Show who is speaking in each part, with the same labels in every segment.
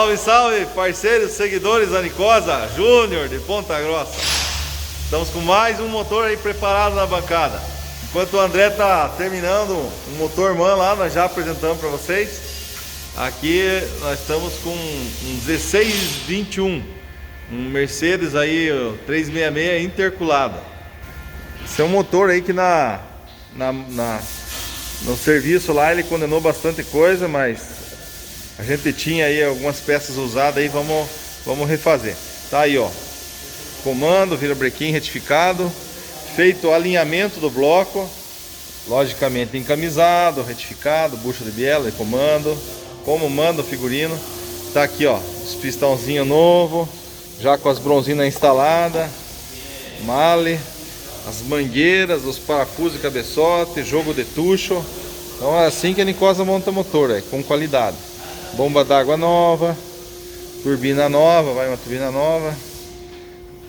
Speaker 1: Salve, salve, parceiros, seguidores da Nicosa Júnior de Ponta Grossa. Estamos com mais um motor aí preparado na bancada. Enquanto o André tá terminando um motor MAN lá, nós já apresentamos para vocês. Aqui nós estamos com um 1621, um Mercedes aí 366 interculada. Esse é um motor aí que no serviço lá ele condenou bastante coisa, mas a gente tinha aí algumas peças usadas aí, vamos refazer. Tá aí, ó, comando, virabrequim retificado, feito o alinhamento do bloco, logicamente encamisado, retificado, bucha de biela e comando, como manda o figurino. Tá aqui, ó, os pistãozinhos novos, já com as bronzinas instaladas, male, as mangueiras, os parafusos de cabeçote, jogo de tucho. Então é assim que a Nicosa monta motor, com qualidade. Bomba d'água nova, turbina nova, vai uma turbina nova.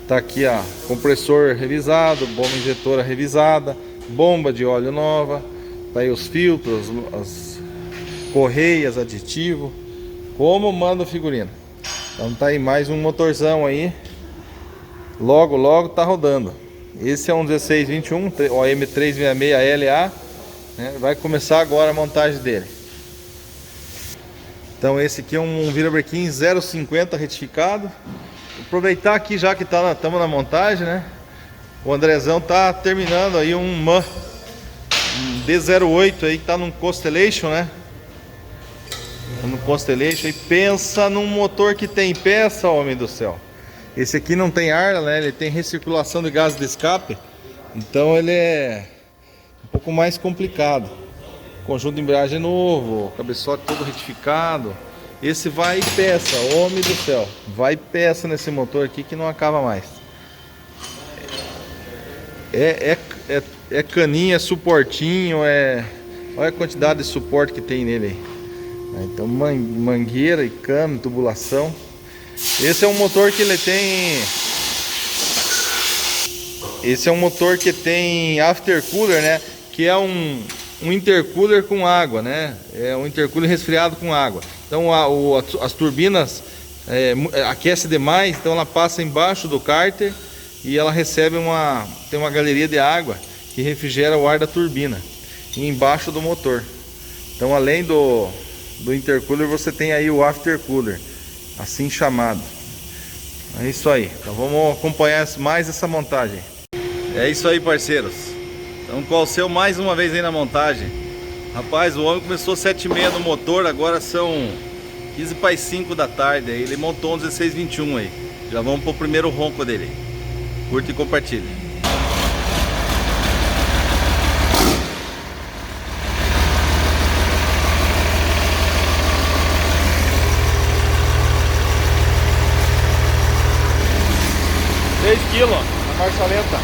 Speaker 1: Tá aqui, ó, compressor revisado, bomba injetora revisada, bomba de óleo nova. Tá aí os filtros, as correias, aditivo, como manda o figurino. Então tá aí mais um motorzão aí. Logo, logo tá rodando. Esse é um 1621 OM366LA, né? Vai começar agora a montagem dele. Então esse aqui é um virabrequim 050 retificado. Vou aproveitar aqui já que estamos na montagem, né? O Andrezão tá terminando aí um MAN D08 aí que tá num Constellation, né? No Constellation, e pensa num motor que tem peça, homem do céu. Esse aqui não tem ar, né? Ele tem recirculação de gás de escape, então ele é um pouco mais complicado. Conjunto de embreagem novo, cabeçote todo retificado. Esse vai peça, homem do céu, vai peça nesse motor aqui que não acaba mais. É caninha, suportinho, olha a quantidade de suporte que tem nele aí. Então mangueira e cano, tubulação. Esse é um motor que ele tem. Esse é um motor que tem aftercooler, né? Que é um intercooler com água, né? É um intercooler resfriado com água. Então as turbinas aquecem demais, então ela passa embaixo do cárter e ela recebe tem uma galeria de água que refrigera o ar da turbina e embaixo do motor. Então além do intercooler você tem aí o aftercooler, assim chamado. É isso aí. Então vamos acompanhar mais essa montagem. É isso aí, parceiros. Então com o seu mais uma vez aí na montagem. Rapaz, o homem começou 7h30 no motor, agora são 15 para as 5 da tarde. Ele montou um 1621 aí. Já vamos pro primeiro ronco dele. Curta e compartilha. Kg, a marcha lenta.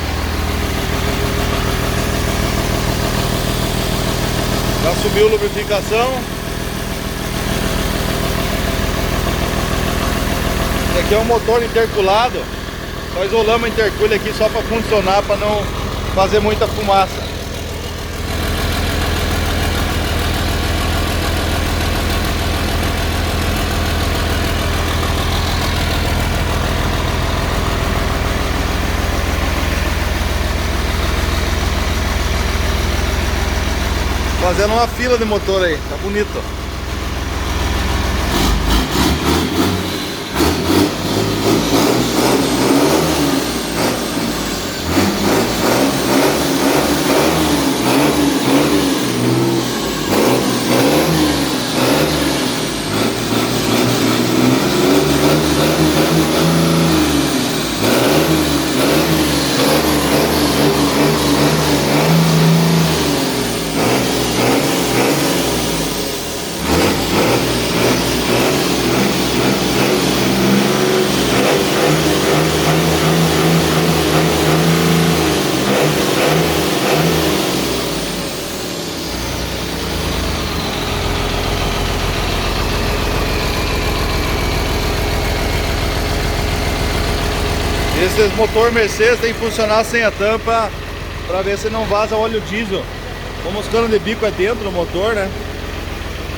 Speaker 1: Já subiu a lubrificação. Esse aqui é um motor interculado. Nós isolamos o intercooler aqui só para funcionar, para não fazer muita fumaça. Fazendo uma fila de motor aí, tá bonito. Esses motor Mercedes tem que funcionar sem a tampa para ver se não vaza óleo diesel. Como os canos de bico é dentro do motor, né?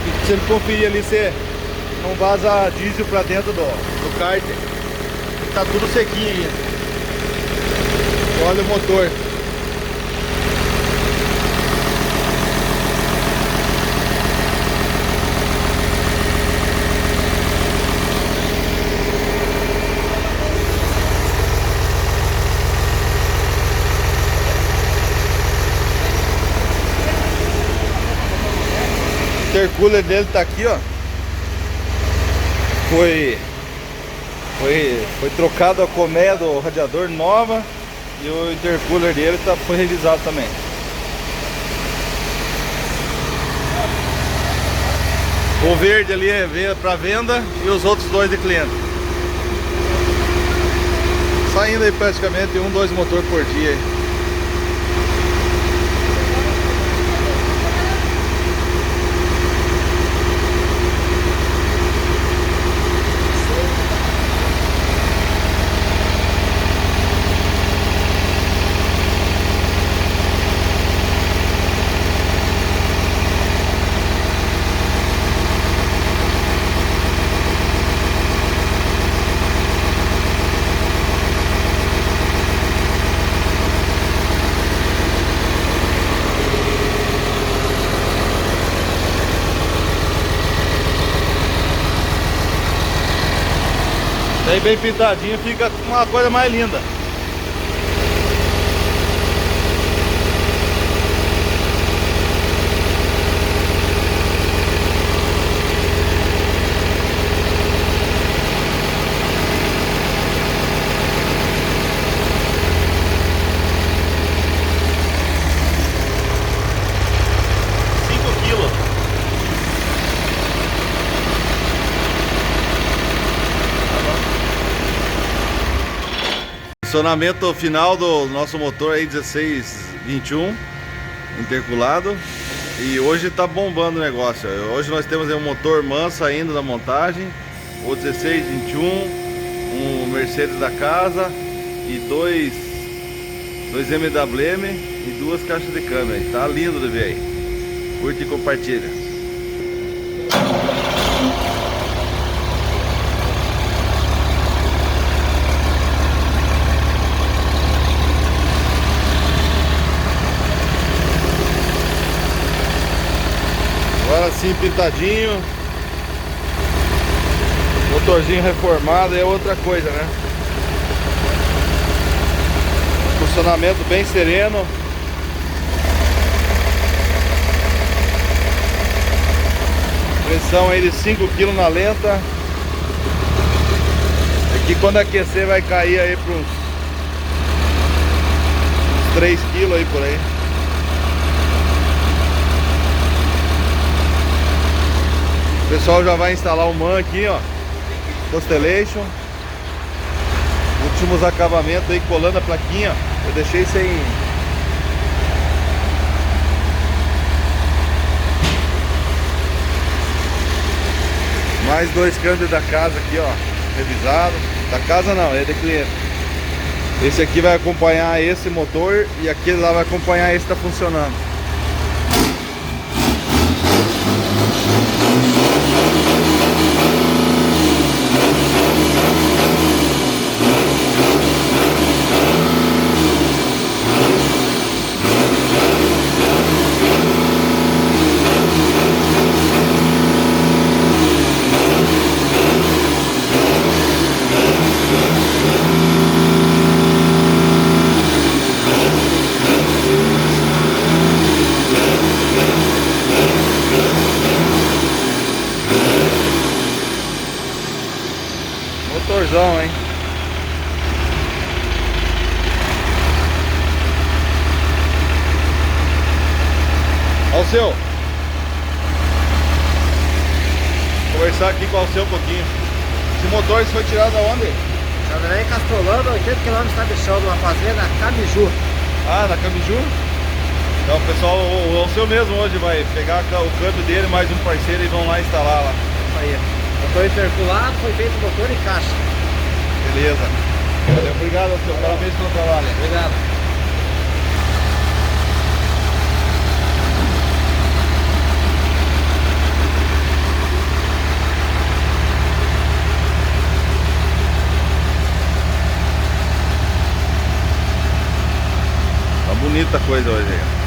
Speaker 1: E se ele conferir ali se não vaza diesel para dentro do kart. Tá tudo sequinho ainda. Olha o motor. O intercooler dele tá aqui, ó. Foi trocado a colmeia do radiador nova e o intercooler dele foi revisado também. O verde ali é para venda e os outros dois de cliente. Saindo aí praticamente 2 motores por dia. Daí bem pintadinho fica uma coisa mais linda. Funcionamento final do nosso motor aí 1621 interculado. E hoje tá bombando o negócio. Hoje nós temos aí um motor manso saindo da montagem, o 1621, um Mercedes da casa e dois MWM e 2 caixas de câmera. Tá lindo de ver aí. Curte e compartilha. Agora sim pintadinho, motorzinho reformado é outra coisa, né? Funcionamento bem sereno. Pressão aí de 5 kg na lenta. Aqui quando aquecer vai cair aí para uns 3 kg aí por aí. O pessoal já vai instalar o MAN aqui, ó. Constellation. Últimos acabamentos aí, colando a plaquinha. Eu deixei sem... Mais 2 câmbios da casa aqui, ó. Revisado. Da casa não, é de cliente. Esse aqui vai acompanhar esse motor e aquele lá vai acompanhar esse que tá funcionando. Motorzão, hein? Alceu, conversar aqui com o Alceu um pouquinho. Esse motor foi tirado aonde?
Speaker 2: Na verdade, Castrolando, 80 km está de chão, numa fazenda Camiju.
Speaker 1: Ah, na Camiju? Então o pessoal, o Alceu mesmo hoje vai pegar o câmbio dele, mais um parceiro e vão lá instalar lá.
Speaker 2: Isso aí. Motor interculado, foi feito motor e caixa.
Speaker 1: Beleza. Valeu, obrigado, Alceu. Parabéns pelo trabalho.
Speaker 2: Obrigado.
Speaker 1: bonita a coisa hoje aí.